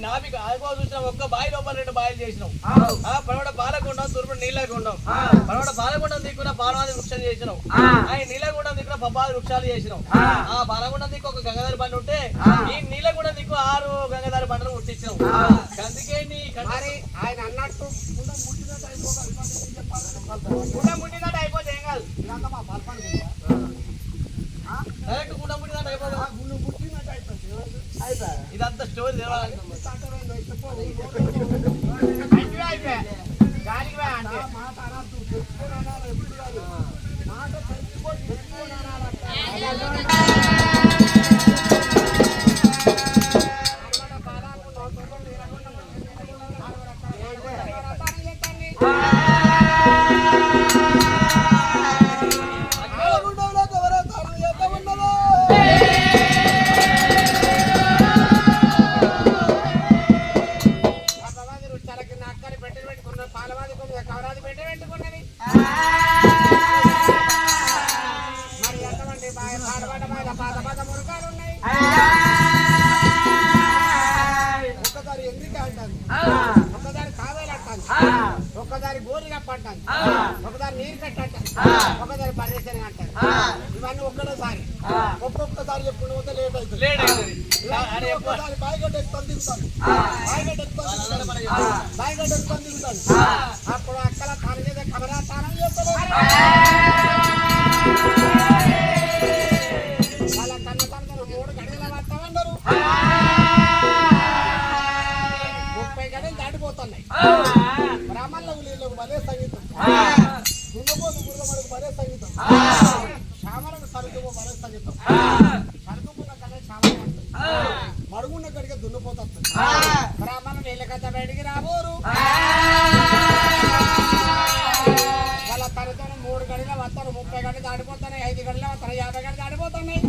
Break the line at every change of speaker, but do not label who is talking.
నాభిక ఆగో చూసినావు ఒక్క బావి లోపల 2 బాయిలు చేసినావు పడవడ పాలగుండం తూర్పు నీలగుండం పడవడ పాలగుండం దిక్కున పాలవాది వృక్షం చేసినావు నీలగుండం దిక్కున పబ్బాది వృక్షాలు చేసినావు ఆ పాలగుండం దిక్కు ఒక గంగదారి బండి ఉంటే ఈ నీలగుండం దిక్కు 6 గంగదారి బండలు ముట్టించినావు అందుకే నీ ఆయన అన్నట్టు గుండం ముట్టినట్టు అయిపోతే ఏం కాదు డైరెక్ట్ గుండం ముట్టినట్టు అయిపోతుంది ఇదంతా స్టోరీ తెలవాలి ఒకదారి గోరిగా పట్టాలి ఒకదారి నీరు కట్టంటారు ఒకదారి పరిశ్రమ అంటారు ఇవన్నీ ఒక్కడోసారి ఒక్కొక్కసారి ఎప్పుడు పోతే లేట్ అవుతుంది ఒక్కసారి బాయిగడ్డ ఎక్కువ దిగుతాను బాయిగడ్డ ఎక్కువ దిగుతాను అప్పుడు అక్కడ తన మీద కమరా తానం చేస్తారు వాళ్ళ కన్న తనకు 3 గడియల పడతామన్నారు 30 గడియలు దాటిపోతున్నాయి బ్రాహ్మణులకు నీళ్ళకు భలే సంగీతం దున్నపోతు గుర్రమడుకు భలే సంగీతం శ్యామలకు సరుకు భలే సంగీతం సరుకున్న కన్నా శ్యామలు అంటుంది మడుగున్న కడిగా దున్నపోతుంది బ్రాహ్మణులు నీళ్ళ కథ బయటికి రాబోరు వాళ్ళ తనతో 3 గడిలో వస్తారు 30 గడిలు దాటిపోతున్నాయి 5 గడిలో వస్తారు 50 గడిలు దాటిపోతున్నాయి